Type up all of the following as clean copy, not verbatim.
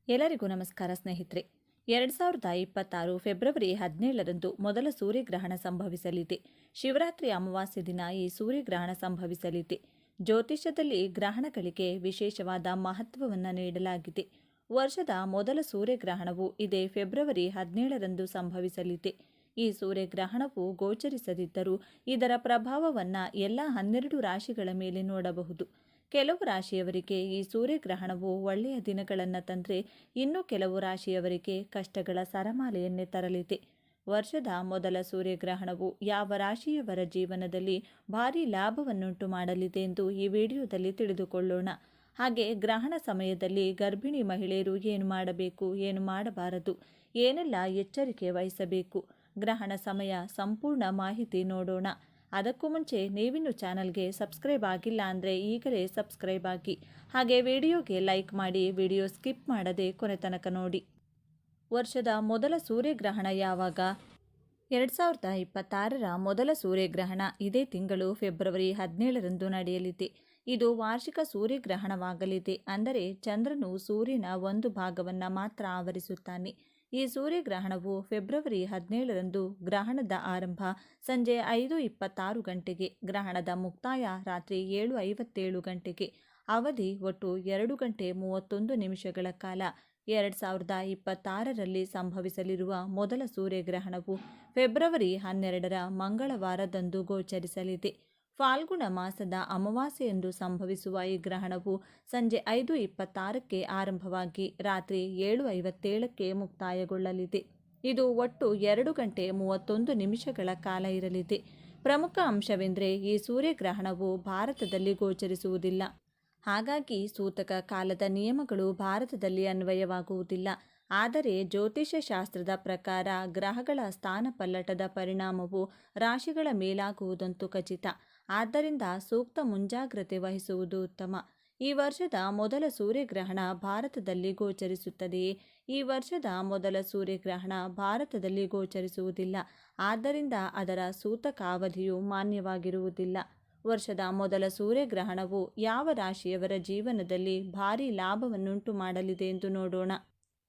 ಎಲ್ಲರಿಗೂ ನಮಸ್ಕಾರ ಸ್ನೇಹಿತರೆ. 2026 ಫೆಬ್ರವರಿ 17ರಂದು ಮೊದಲ ಸೂರ್ಯಗ್ರಹಣ ಸಂಭವಿಸಲಿದೆ. ಶಿವರಾತ್ರಿ ಅಮಾವಾಸ್ಯೆ ದಿನ ಈ ಸೂರ್ಯಗ್ರಹಣ ಸಂಭವಿಸಲಿದೆ. ಜ್ಯೋತಿಷ್ಯದಲ್ಲಿ ಗ್ರಹಣಗಳಿಗೆ ವಿಶೇಷವಾದ ಮಹತ್ವವನ್ನು ನೀಡಲಾಗಿದೆ. ವರ್ಷದ ಮೊದಲ ಸೂರ್ಯಗ್ರಹಣವು ಇದೇ ಫೆಬ್ರವರಿ 17ರಂದು ಸಂಭವಿಸಲಿದೆ. ಈ ಸೂರ್ಯಗ್ರಹಣವು ಗೋಚರಿಸದಿದ್ದರೂ ಇದರ ಪ್ರಭಾವವನ್ನು ಎಲ್ಲ 12 ರಾಶಿಗಳ ಮೇಲೆ ನೋಡಬಹುದು. ಕೆಲವು ರಾಶಿಯವರಿಗೆ ಈ ಸೂರ್ಯಗ್ರಹಣವು ಒಳ್ಳೆಯ ದಿನಗಳನ್ನು ತಂದರೆ, ಇನ್ನು ಕೆಲವು ರಾಶಿಯವರಿಗೆ ಕಷ್ಟಗಳ ಸರಮಾಲೆಯನ್ನೇ ತರಲಿದೆ. ವರ್ಷದ ಮೊದಲ ಸೂರ್ಯಗ್ರಹಣವು ಯಾವ ರಾಶಿಯವರ ಜೀವನದಲ್ಲಿ ಭಾರೀ ಲಾಭವನ್ನುಂಟು ಮಾಡಲಿದೆ ಎಂದು ಈ ವಿಡಿಯೋದಲ್ಲಿ ತಿಳಿದುಕೊಳ್ಳೋಣ. ಹಾಗೆ ಗ್ರಹಣ ಸಮಯದಲ್ಲಿ ಗರ್ಭಿಣಿ ಮಹಿಳೆಯರು ಏನು ಮಾಡಬೇಕು, ಏನು ಮಾಡಬಾರದು, ಏನೆಲ್ಲ ಎಚ್ಚರಿಕೆ ವಹಿಸಬೇಕು, ಗ್ರಹಣ ಸಮಯ ಸಂಪೂರ್ಣ ಮಾಹಿತಿ ನೋಡೋಣ. ಅದಕ್ಕೂ ಮುಂಚೆ ನೀವಿನ್ನು ಚಾನಲ್ಗೆ ಸಬ್ಸ್ಕ್ರೈಬ್ ಆಗಿಲ್ಲ ಅಂದರೆ ಈಗಲೇ ಸಬ್ಸ್ಕ್ರೈಬ್ ಆಗಿ, ಹಾಗೆ ವಿಡಿಯೋಗೆ ಲೈಕ್ ಮಾಡಿ, ವಿಡಿಯೋ ಸ್ಕಿಪ್ ಮಾಡದೆ ಕೊನೆ ತನಕ ನೋಡಿ. ವರ್ಷದ ಮೊದಲ ಸೂರ್ಯಗ್ರಹಣ ಯಾವಾಗ? 2026ರ ಮೊದಲ ಸೂರ್ಯಗ್ರಹಣ ಇದೇ ತಿಂಗಳು ಫೆಬ್ರವರಿ 17ರಂದು ನಡೆಯಲಿದೆ. ಇದು ವಾರ್ಷಿಕ ಸೂರ್ಯಗ್ರಹಣವಾಗಲಿದೆ. ಅಂದರೆ ಚಂದ್ರನು ಸೂರ್ಯನ ಒಂದು ಭಾಗವನ್ನು ಮಾತ್ರ ಆವರಿಸುತ್ತಾನೆ. ಈ ಸೂರ್ಯಗ್ರಹಣವು ಫೆಬ್ರವರಿ 17ರಂದು ಗ್ರಹಣದ ಆರಂಭ ಸಂಜೆ 5:26 ಗಂಟೆಗೆ, ಗ್ರಹಣದ ಮುಕ್ತಾಯ ರಾತ್ರಿ 7:57 ಗಂಟೆಗೆ, ಅವಧಿ ಒಟ್ಟು 2 ಗಂಟೆ 31 ನಿಮಿಷಗಳ ಕಾಲ. 2026ರಲ್ಲಿ ಸಂಭವಿಸಲಿರುವ ಮೊದಲ ಸೂರ್ಯಗ್ರಹಣವು ಫೆಬ್ರವರಿ 12ರ ಮಂಗಳವಾರದಂದು ಗೋಚರಿಸಲಿದೆ. ಫಾಲ್ಗುಣ ಮಾಸದ ಅಮಾವಾಸ್ಯೆಯಂದು ಸಂಭವಿಸುವ ಈ ಗ್ರಹಣವು ಸಂಜೆ 5:26ಕ್ಕೆ ಆರಂಭವಾಗಿ ರಾತ್ರಿ 7:57ಕ್ಕೆ ಮುಕ್ತಾಯಗೊಳ್ಳಲಿದೆ. ಇದು ಒಟ್ಟು 2 ಗಂಟೆ 31 ನಿಮಿಷಗಳ ಕಾಲ ಇರಲಿದೆ. ಪ್ರಮುಖ ಅಂಶವೆಂದರೆ ಈ ಸೂರ್ಯಗ್ರಹಣವು ಭಾರತದಲ್ಲಿ ಗೋಚರಿಸುವುದಿಲ್ಲ. ಹಾಗಾಗಿ ಸೂತಕ ಕಾಲದ ನಿಯಮಗಳು ಭಾರತದಲ್ಲಿ ಅನ್ವಯವಾಗುವುದಿಲ್ಲ. ಆದರೆ ಜ್ಯೋತಿಷ್ಯ ಶಾಸ್ತ್ರದ ಪ್ರಕಾರ ಗ್ರಹಗಳ ಸ್ಥಾನ ಪಲ್ಲಟದ ಪರಿಣಾಮವು ರಾಶಿಗಳ ಮೇಲಾಗುವುದಂತೂ ಖಚಿತ. ಆದ್ದರಿಂದ ಸೂಕ್ತ ಮುಂಜಾಗ್ರತೆ ವಹಿಸುವುದು ಉತ್ತಮ. ಈ ವರ್ಷದ ಮೊದಲ ಸೂರ್ಯಗ್ರಹಣ ಭಾರತದಲ್ಲಿ ಗೋಚರಿಸುತ್ತದೆಯೇ? ಈ ವರ್ಷದ ಮೊದಲ ಸೂರ್ಯಗ್ರಹಣ ಭಾರತದಲ್ಲಿ ಗೋಚರಿಸುವುದಿಲ್ಲ. ಆದ್ದರಿಂದ ಅದರ ಸೂತಕ ಅವಧಿಯು ಮಾನ್ಯವಾಗಿರುವುದಿಲ್ಲ. ವರ್ಷದ ಮೊದಲ ಸೂರ್ಯಗ್ರಹಣವು ಯಾವ ರಾಶಿಯವರ ಜೀವನದಲ್ಲಿ ಭಾರೀ ಲಾಭವನ್ನುಂಟು ಮಾಡಲಿದೆ ಎಂದು ನೋಡೋಣ.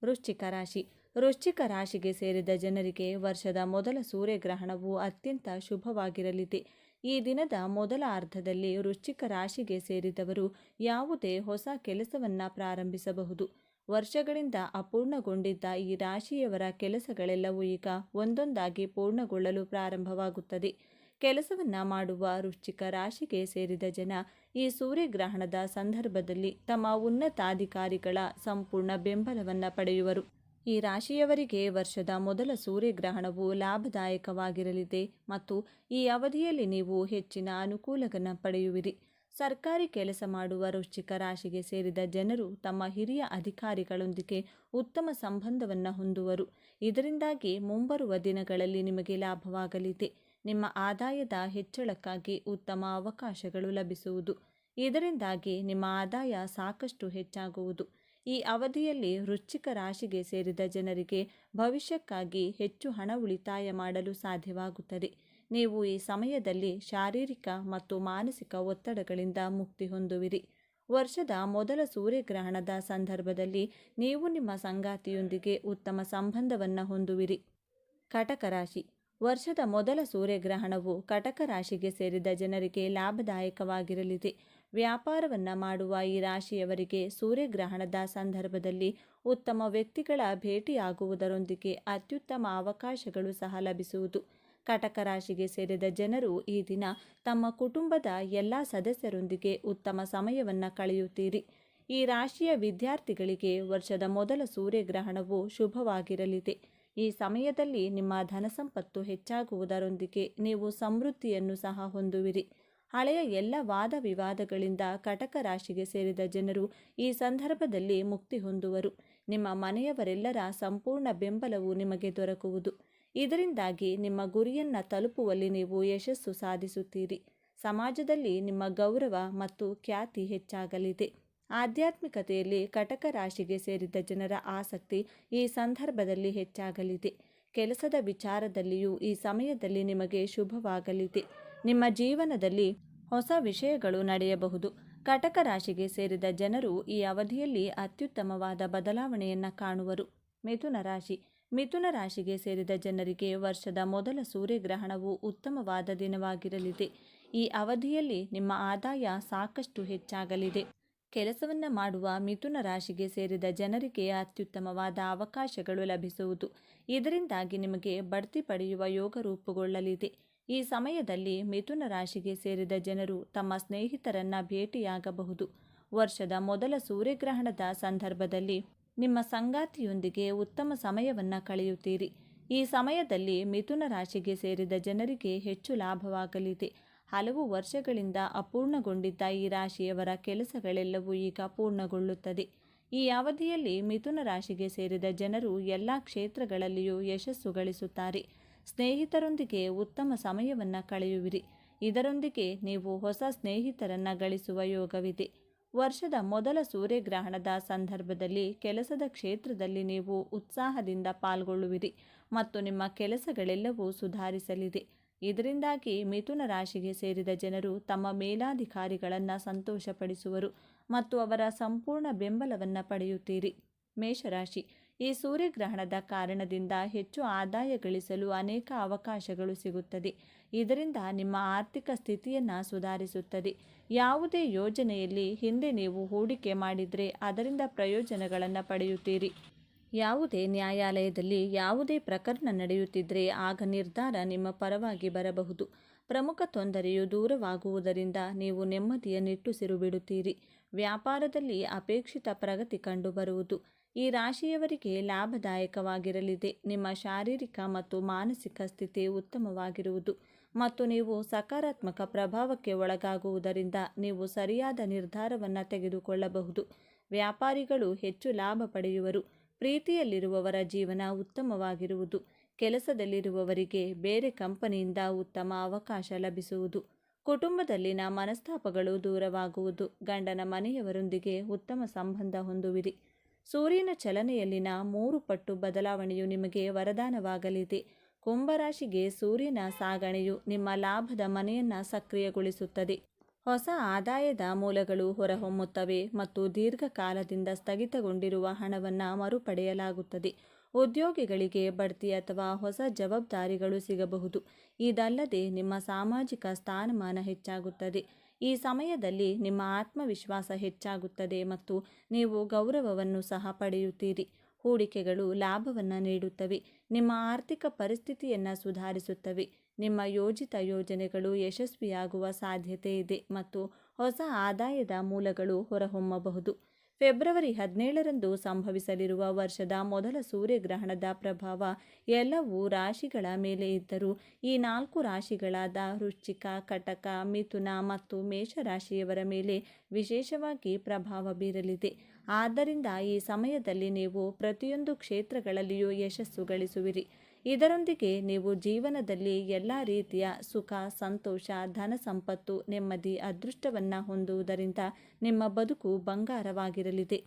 ವೃಶ್ಚಿಕ ರಾಶಿ. ವೃಶ್ಚಿಕ ರಾಶಿಗೆ ಸೇರಿದ ಜನರಿಗೆ ವರ್ಷದ ಮೊದಲ ಸೂರ್ಯಗ್ರಹಣವು ಅತ್ಯಂತ ಶುಭವಾಗಿರಲಿದೆ. ಈ ದಿನದ ಮೊದಲ ಅರ್ಧದಲ್ಲಿ ವೃಶ್ಚಿಕ ರಾಶಿಗೆ ಸೇರಿದವರು ಯಾವುದೇ ಹೊಸ ಕೆಲಸವನ್ನು ಪ್ರಾರಂಭಿಸಬಹುದು. ವರ್ಷಗಳಿಂದ ಅಪೂರ್ಣಗೊಂಡಿದ್ದ ಈ ರಾಶಿಯವರ ಕೆಲಸಗಳೆಲ್ಲವೂ ಈಗ ಒಂದೊಂದಾಗಿ ಪೂರ್ಣಗೊಳ್ಳಲು ಪ್ರಾರಂಭವಾಗುತ್ತದೆ. ಕೆಲಸವನ್ನು ಮಾಡುವ ವೃಶ್ಚಿಕ ರಾಶಿಗೆ ಸೇರಿದ ಜನ ಈ ಸೂರ್ಯಗ್ರಹಣದ ಸಂದರ್ಭದಲ್ಲಿ ತಮ್ಮ ಉನ್ನತಾಧಿಕಾರಿಗಳ ಸಂಪೂರ್ಣ ಬೆಂಬಲವನ್ನು ಪಡೆಯುವರು. ಈ ರಾಶಿಯವರಿಗೆ ವರ್ಷದ ಮೊದಲ ಸೂರ್ಯಗ್ರಹಣವು ಲಾಭದಾಯಕವಾಗಿರಲಿದೆ ಮತ್ತು ಈ ಅವಧಿಯಲ್ಲಿ ನೀವು ಹೆಚ್ಚಿನ ಅನುಕೂಲವನ್ನು ಪಡೆಯುವಿರಿ. ಸರ್ಕಾರಿ ಕೆಲಸ ಮಾಡುವ ವೃಶ್ಚಿಕ ರಾಶಿಗೆ ಸೇರಿದ ಜನರು ತಮ್ಮ ಹಿರಿಯ ಅಧಿಕಾರಿಗಳೊಂದಿಗೆ ಉತ್ತಮ ಸಂಬಂಧವನ್ನು ಹೊಂದುವರು. ಇದರಿಂದಾಗಿ ಮುಂಬರುವ ದಿನಗಳಲ್ಲಿ ನಿಮಗೆ ಲಾಭವಾಗಲಿದೆ. ನಿಮ್ಮ ಆದಾಯದ ಹೆಚ್ಚಳಕ್ಕಾಗಿ ಉತ್ತಮ ಅವಕಾಶಗಳು ಲಭಿಸುವುದು. ಇದರಿಂದಾಗಿ ನಿಮ್ಮ ಆದಾಯ ಸಾಕಷ್ಟು ಹೆಚ್ಚಾಗುವುದು. ಈ ಅವಧಿಯಲ್ಲಿ ವೃಶ್ಚಿಕ ರಾಶಿಗೆ ಸೇರಿದ ಜನರಿಗೆ ಭವಿಷ್ಯಕ್ಕಾಗಿ ಹೆಚ್ಚು ಹಣ ಉಳಿತಾಯ ಮಾಡಲು ಸಾಧ್ಯವಾಗುತ್ತದೆ. ನೀವು ಈ ಸಮಯದಲ್ಲಿ ಶಾರೀರಿಕ ಮತ್ತು ಮಾನಸಿಕ ಒತ್ತಡಗಳಿಂದ ಮುಕ್ತಿ ಹೊಂದುವಿರಿ. ವರ್ಷದ ಮೊದಲ ಸೂರ್ಯಗ್ರಹಣದ ಸಂದರ್ಭದಲ್ಲಿ ನೀವು ನಿಮ್ಮ ಸಂಗಾತಿಯೊಂದಿಗೆ ಉತ್ತಮ ಸಂಬಂಧವನ್ನು ಹೊಂದುವಿರಿ. ಕಟಕ ರಾಶಿ. ವರ್ಷದ ಮೊದಲ ಸೂರ್ಯಗ್ರಹಣವು ಕಟಕ ರಾಶಿಗೆ ಸೇರಿದ ಜನರಿಗೆ ಲಾಭದಾಯಕವಾಗಿರಲಿದೆ. ವ್ಯಾಪಾರವನ್ನು ಮಾಡುವ ಈ ರಾಶಿಯವರಿಗೆ ಸೂರ್ಯಗ್ರಹಣದ ಸಂದರ್ಭದಲ್ಲಿ ಉತ್ತಮ ವ್ಯಕ್ತಿಗಳ ಭೇಟಿಯಾಗುವುದರೊಂದಿಗೆ ಅತ್ಯುತ್ತಮ ಅವಕಾಶಗಳು ಸಹ ಲಭಿಸುವುದು. ಕಟಕ ರಾಶಿಗೆ ಸೇರಿದ ಜನರು ಈ ದಿನ ತಮ್ಮ ಕುಟುಂಬದ ಎಲ್ಲ ಸದಸ್ಯರೊಂದಿಗೆ ಉತ್ತಮ ಸಮಯವನ್ನು ಕಳೆಯುತ್ತೀರಿ. ಈ ರಾಶಿಯ ವಿದ್ಯಾರ್ಥಿಗಳಿಗೆ ವರ್ಷದ ಮೊದಲ ಸೂರ್ಯಗ್ರಹಣವು ಶುಭವಾಗಿರಲಿದೆ. ಈ ಸಮಯದಲ್ಲಿ ನಿಮ್ಮ ಧನಸಂಪತ್ತು ಹೆಚ್ಚಾಗುವುದರೊಂದಿಗೆ ನೀವು ಸಮೃದ್ಧಿಯನ್ನು ಸಹ ಹೊಂದುವಿರಿ. ಹಳೆಯ ಎಲ್ಲ ವಾದ ವಿವಾದಗಳಿಂದ ಕಟಕ ರಾಶಿಗೆ ಸೇರಿದ ಜನರು ಈ ಸಂದರ್ಭದಲ್ಲಿ ಮುಕ್ತಿ ಹೊಂದುವರು. ನಿಮ್ಮ ಮನೆಯವರೆಲ್ಲರ ಸಂಪೂರ್ಣ ಬೆಂಬಲವು ನಿಮಗೆ ದೊರಕುವುದು. ಇದರಿಂದಾಗಿ ನಿಮ್ಮ ಗುರಿಯನ್ನು ತಲುಪುವಲ್ಲಿ ನೀವು ಯಶಸ್ಸು ಸಾಧಿಸುತ್ತೀರಿ. ಸಮಾಜದಲ್ಲಿ ನಿಮ್ಮ ಗೌರವ ಮತ್ತು ಖ್ಯಾತಿ ಹೆಚ್ಚಾಗಲಿದೆ. ಆಧ್ಯಾತ್ಮಿಕತೆಯಲ್ಲಿ ಕಟಕ ರಾಶಿಗೆ ಸೇರಿದ ಜನರ ಆಸಕ್ತಿ ಈ ಸಂದರ್ಭದಲ್ಲಿ ಹೆಚ್ಚಾಗಲಿದೆ. ಕೆಲಸದ ವಿಚಾರದಲ್ಲಿಯೂ ಈ ಸಮಯದಲ್ಲಿ ನಿಮಗೆ ಶುಭವಾಗಲಿದೆ. ನಿಮ್ಮ ಜೀವನದಲ್ಲಿ ಹೊಸ ವಿಷಯಗಳು ನಡೆಯಬಹುದು. ಕಟಕ ರಾಶಿಗೆ ಸೇರಿದ ಜನರು ಈ ಅವಧಿಯಲ್ಲಿ ಅತ್ಯುತ್ತಮವಾದ ಬದಲಾವಣೆಯನ್ನು ಕಾಣುವರು. ಮಿಥುನ ರಾಶಿ. ಮಿಥುನ ರಾಶಿಗೆ ಸೇರಿದ ಜನರಿಗೆ ವರ್ಷದ ಮೊದಲ ಸೂರ್ಯಗ್ರಹಣವು ಉತ್ತಮವಾದ ದಿನವಾಗಿರಲಿದೆ. ಈ ಅವಧಿಯಲ್ಲಿ ನಿಮ್ಮ ಆದಾಯ ಸಾಕಷ್ಟು ಹೆಚ್ಚಾಗಲಿದೆ. ಕೆಲಸವನ್ನು ಮಾಡುವ ಮಿಥುನ ರಾಶಿಗೆ ಸೇರಿದ ಜನರಿಗೆ ಅತ್ಯುತ್ತಮವಾದ ಅವಕಾಶಗಳು ಲಭಿಸುವುದು. ಇದರಿಂದಾಗಿ ನಿಮಗೆ ಬಡ್ತಿ ಪಡೆಯುವ ಯೋಗ ರೂಪುಗೊಳ್ಳಲಿದೆ. ಈ ಸಮಯದಲ್ಲಿ ಮಿಥುನ ರಾಶಿಗೆ ಸೇರಿದ ಜನರು ತಮ್ಮ ಸ್ನೇಹಿತರನ್ನ ಭೇಟಿಯಾಗಬಹುದು. ವರ್ಷದ ಮೊದಲ ಸೂರ್ಯಗ್ರಹಣದ ಸಂದರ್ಭದಲ್ಲಿ ನಿಮ್ಮ ಸಂಗಾತಿಯೊಂದಿಗೆ ಉತ್ತಮ ಸಮಯವನ್ನು ಕಳೆಯುತ್ತೀರಿ. ಈ ಸಮಯದಲ್ಲಿ ಮಿಥುನ ರಾಶಿಗೆ ಸೇರಿದ ಜನರಿಗೆ ಹೆಚ್ಚು ಲಾಭವಾಗಲಿದೆ. ಹಲವು ವರ್ಷಗಳಿಂದ ಅಪೂರ್ಣಗೊಂಡಿದ್ದ ಈ ರಾಶಿಯವರ ಕೆಲಸಗಳೆಲ್ಲವೂ ಈಗ ಪೂರ್ಣಗೊಳ್ಳುತ್ತದೆ. ಈ ಅವಧಿಯಲ್ಲಿ ಮಿಥುನ ರಾಶಿಗೆ ಸೇರಿದ ಜನರು ಎಲ್ಲ ಕ್ಷೇತ್ರಗಳಲ್ಲಿಯೂ ಯಶಸ್ಸು ಗಳಿಸುತ್ತಾರೆ. ಸ್ನೇಹಿತರೊಂದಿಗೆ ಉತ್ತಮ ಸಮಯವನ್ನು ಕಳೆಯುವಿರಿ. ಇದರೊಂದಿಗೆ ನೀವು ಹೊಸ ಸ್ನೇಹಿತರನ್ನು ಗಳಿಸುವ ಯೋಗವಿದೆ. ವರ್ಷದ ಮೊದಲ ಸೂರ್ಯಗ್ರಹಣದ ಸಂದರ್ಭದಲ್ಲಿ ಕೆಲಸದ ಕ್ಷೇತ್ರದಲ್ಲಿ ನೀವು ಉತ್ಸಾಹದಿಂದ ಪಾಲ್ಗೊಳ್ಳುವಿರಿ ಮತ್ತು ನಿಮ್ಮ ಕೆಲಸಗಳೆಲ್ಲವೂ ಸುಧಾರಿಸಲಿದೆ. ಇದರಿಂದಾಗಿ ಮಿಥುನ ರಾಶಿಗೆ ಸೇರಿದ ಜನರು ತಮ್ಮ ಮೇಲಾಧಿಕಾರಿಗಳನ್ನು ಸಂತೋಷಪಡಿಸುವರು ಮತ್ತು ಅವರ ಸಂಪೂರ್ಣ ಬೆಂಬಲವನ್ನು ಪಡೆಯುತ್ತೀರಿ. ಮೇಷರಾಶಿ. ಈ ಸೂರ್ಯಗ್ರಹಣದ ಕಾರಣದಿಂದ ಹೆಚ್ಚು ಆದಾಯ ಗಳಿಸಲು ಅನೇಕ ಅವಕಾಶಗಳು ಸಿಗುತ್ತದೆ. ಇದರಿಂದ ನಿಮ್ಮ ಆರ್ಥಿಕ ಸ್ಥಿತಿಯನ್ನು ಸುಧಾರಿಸುತ್ತದೆ. ಯಾವುದೇ ಯೋಜನೆಯಲ್ಲಿ ಹಿಂದೆ ನೀವು ಹೂಡಿಕೆ ಮಾಡಿದರೆ ಅದರಿಂದ ಪ್ರಯೋಜನಗಳನ್ನು ಪಡೆಯುತ್ತೀರಿ. ಯಾವುದೇ ನ್ಯಾಯಾಲಯದಲ್ಲಿ ಯಾವುದೇ ಪ್ರಕರಣ ನಡೆಯುತ್ತಿದ್ದರೆ ಆಗ ನಿರ್ಧಾರ ನಿಮ್ಮ ಪರವಾಗಿ ಬರಬಹುದು. ಪ್ರಮುಖ ತೊಂದರೆಯು ದೂರವಾಗುವುದರಿಂದ ನೀವು ನೆಮ್ಮದಿಯ ನಿಟ್ಟುಸಿರು ಬಿಡುತ್ತೀರಿ. ವ್ಯಾಪಾರದಲ್ಲಿ ಅಪೇಕ್ಷಿತ ಪ್ರಗತಿ ಕಂಡುಬರುವುದು. ಈ ರಾಶಿಯವರಿಗೆ ಲಾಭದಾಯಕವಾಗಿರಲಿದೆ. ನಿಮ್ಮ ಶಾರೀರಿಕ ಮತ್ತು ಮಾನಸಿಕ ಸ್ಥಿತಿ ಉತ್ತಮವಾಗಿರುವುದು ಮತ್ತು ನೀವು ಸಕಾರಾತ್ಮಕ ಪ್ರಭಾವಕ್ಕೆ ಒಳಗಾಗುವುದರಿಂದ ನೀವು ಸರಿಯಾದ ನಿರ್ಧಾರವನ್ನು ತೆಗೆದುಕೊಳ್ಳಬಹುದು. ವ್ಯಾಪಾರಿಗಳು ಹೆಚ್ಚು ಲಾಭ ಪಡೆಯುವರು. ಪ್ರೀತಿಯಲ್ಲಿರುವವರ ಜೀವನ ಉತ್ತಮವಾಗಿರುವುದು. ಕೆಲಸದಲ್ಲಿರುವವರಿಗೆ ಬೇರೆ ಕಂಪನಿಯಿಂದ ಉತ್ತಮ ಅವಕಾಶ ಲಭಿಸುವುದು. ಕುಟುಂಬದಲ್ಲಿನ ಮನಸ್ತಾಪಗಳು ದೂರವಾಗುವುದು. ಗಂಡನ ಮನೆಯವರೊಂದಿಗೆ ಉತ್ತಮ ಸಂಬಂಧ ಹೊಂದುವಿರಿ. ಸೂರ್ಯನ ಚಲನೆಯಲ್ಲಿನ 3 ಪಟ್ಟು ಬದಲಾವಣೆಯು ನಿಮಗೆ ವರದಾನವಾಗಲಿದೆ. ಕುಂಭರಾಶಿಗೆ ಸೂರ್ಯನ ಸಾಗಣೆಯು ನಿಮ್ಮ ಲಾಭದ ಮನೆಯನ್ನು ಸಕ್ರಿಯಗೊಳಿಸುತ್ತದೆ. ಹೊಸ ಆದಾಯದ ಮೂಲಗಳು ಹೊರಹೊಮ್ಮುತ್ತವೆ ಮತ್ತು ದೀರ್ಘಕಾಲದಿಂದ ಸ್ಥಗಿತಗೊಂಡಿರುವ ಹಣವನ್ನು ಮರುಪಡೆಯಲಾಗುತ್ತದೆ. ಉದ್ಯೋಗಿಗಳಿಗೆ ಬಡ್ತಿ ಅಥವಾ ಹೊಸ ಜವಾಬ್ದಾರಿಗಳು ಸಿಗಬಹುದು. ಇದಲ್ಲದೆ ನಿಮ್ಮ ಸಾಮಾಜಿಕ ಸ್ಥಾನಮಾನ ಹೆಚ್ಚಾಗುತ್ತದೆ. ಈ ಸಮಯದಲ್ಲಿ ನಿಮ್ಮ ಆತ್ಮವಿಶ್ವಾಸ ಹೆಚ್ಚಾಗುತ್ತದೆ ಮತ್ತು ನೀವು ಗೌರವವನ್ನು ಸಹ ಪಡೆಯುತ್ತೀರಿ. ಹೂಡಿಕೆಗಳು ಲಾಭವನ್ನು ನೀಡುತ್ತವೆ. ನಿಮ್ಮ ಆರ್ಥಿಕ ಪರಿಸ್ಥಿತಿಯನ್ನು ಸುಧಾರಿಸುತ್ತವೆ. ನಿಮ್ಮ ಯೋಜಿತ ಯೋಜನೆಗಳು ಯಶಸ್ವಿಯಾಗುವ ಸಾಧ್ಯತೆ ಇದೆ ಮತ್ತು ಹೊಸ ಆದಾಯದ ಮೂಲಗಳು ಹೊರಹೊಮ್ಮಬಹುದು. ಫೆಬ್ರವರಿ 17ರಂದು ಸಂಭವಿಸಲಿರುವ ವರ್ಷದ ಮೊದಲ ಸೂರ್ಯಗ್ರಹಣದ ಪ್ರಭಾವ ಎಲ್ಲವೂ ರಾಶಿಗಳ ಮೇಲೆ ಇದ್ದರೂ ಈ 4 ರಾಶಿಗಳಾದ ವೃಶ್ಚಿಕ, ಕಟಕ, ಮಿಥುನ ಮತ್ತು ಮೇಷರಾಶಿಯವರ ಮೇಲೆ ವಿಶೇಷವಾಗಿ ಪ್ರಭಾವ ಬೀರಲಿದೆ. ಆದ್ದರಿಂದ ಈ ಸಮಯದಲ್ಲಿ ನೀವು ಪ್ರತಿಯೊಂದು ಕ್ಷೇತ್ರಗಳಲ್ಲಿಯೂ ಯಶಸ್ಸು ಗಳಿಸುವಿರಿ. ಇದರೊಂದಿಗೆ ನೀವು ಜೀವನದಲ್ಲಿ ಎಲ್ಲ ರೀತಿಯ ಸುಖ, ಸಂತೋಷ, ಧನ ಸಂಪತ್ತು, ನೆಮ್ಮದಿ, ಅದೃಷ್ಟವನ್ನು ಹೊಂದುವುದರಿಂದ ನಿಮ್ಮ ಬದುಕು ಬಂಗಾರವಾಗಿರಲಿದೆ.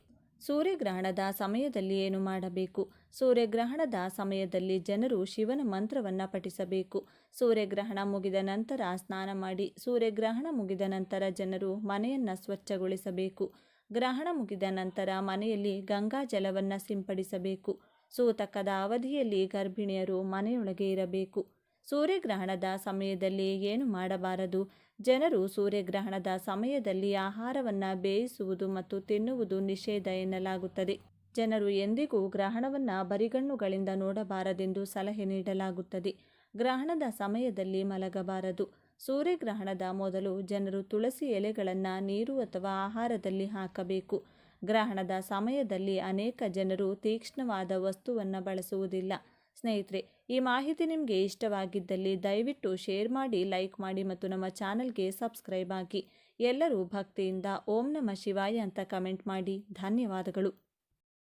ಸೂರ್ಯಗ್ರಹಣದ ಸಮಯದಲ್ಲಿ ಏನು ಮಾಡಬೇಕು? ಸೂರ್ಯಗ್ರಹಣದ ಸಮಯದಲ್ಲಿ ಜನರು ಶಿವನ ಮಂತ್ರವನ್ನು ಪಠಿಸಬೇಕು. ಸೂರ್ಯಗ್ರಹಣ ಮುಗಿದ ನಂತರ ಸ್ನಾನ ಮಾಡಿ. ಸೂರ್ಯಗ್ರಹಣ ಮುಗಿದ ನಂತರ ಜನರು ಮನೆಯನ್ನು ಸ್ವಚ್ಛಗೊಳಿಸಬೇಕು. ಗ್ರಹಣ ಮುಗಿದ ನಂತರ ಮನೆಯಲ್ಲಿ ಗಂಗಾ ಜಲವನ್ನು ಸಿಂಪಡಿಸಬೇಕು. ಸೂತಕದ ಅವಧಿಯಲ್ಲಿ ಗರ್ಭಿಣಿಯರು ಮನೆಯೊಳಗೆ ಇರಬೇಕು. ಸೂರ್ಯಗ್ರಹಣದ ಸಮಯದಲ್ಲಿ ಏನು ಮಾಡಬಾರದು? ಜನರು ಸೂರ್ಯಗ್ರಹಣದ ಸಮಯದಲ್ಲಿ ಆಹಾರವನ್ನು ಬೇಯಿಸುವುದು ಮತ್ತು ತಿನ್ನುವುದು ನಿಷೇಧ ಎನ್ನಲಾಗುತ್ತದೆ. ಜನರು ಎಂದಿಗೂ ಗ್ರಹಣವನ್ನು ಬರಿಗಣ್ಣುಗಳಿಂದ ನೋಡಬಾರದೆಂದು ಸಲಹೆ ನೀಡಲಾಗುತ್ತದೆ. ಗ್ರಹಣದ ಸಮಯದಲ್ಲಿ ಮಲಗಬಾರದು. ಸೂರ್ಯಗ್ರಹಣದ ಮೊದಲು ಜನರು ತುಳಸಿ ಎಲೆಗಳನ್ನು ನೀರು ಅಥವಾ ಆಹಾರದಲ್ಲಿ ಹಾಕಬೇಕು. ಗ್ರಹಣದ ಸಮಯದಲ್ಲಿ ಅನೇಕ ಜನರು ತೀಕ್ಷ್ಣವಾದ ವಸ್ತುವನ್ನು ಬಳಸುವುದಿಲ್ಲ. ಸ್ನೇಹಿತರೆ, ಈ ಮಾಹಿತಿ ನಿಮಗೆ ಇಷ್ಟವಾಗಿದ್ದಲ್ಲಿ ದಯವಿಟ್ಟು ಶೇರ್ ಮಾಡಿ, ಲೈಕ್ ಮಾಡಿ ಮತ್ತು ನಮ್ಮ ಚಾನಲ್ಗೆ ಸಬ್ಸ್ಕ್ರೈಬ್ ಆಗಿ. ಎಲ್ಲರೂ ಭಕ್ತಿಯಿಂದ ಓಂ ನಮಃ ಶಿವಾಯ ಅಂತ ಕಮೆಂಟ್ ಮಾಡಿ. ಧನ್ಯವಾದಗಳು.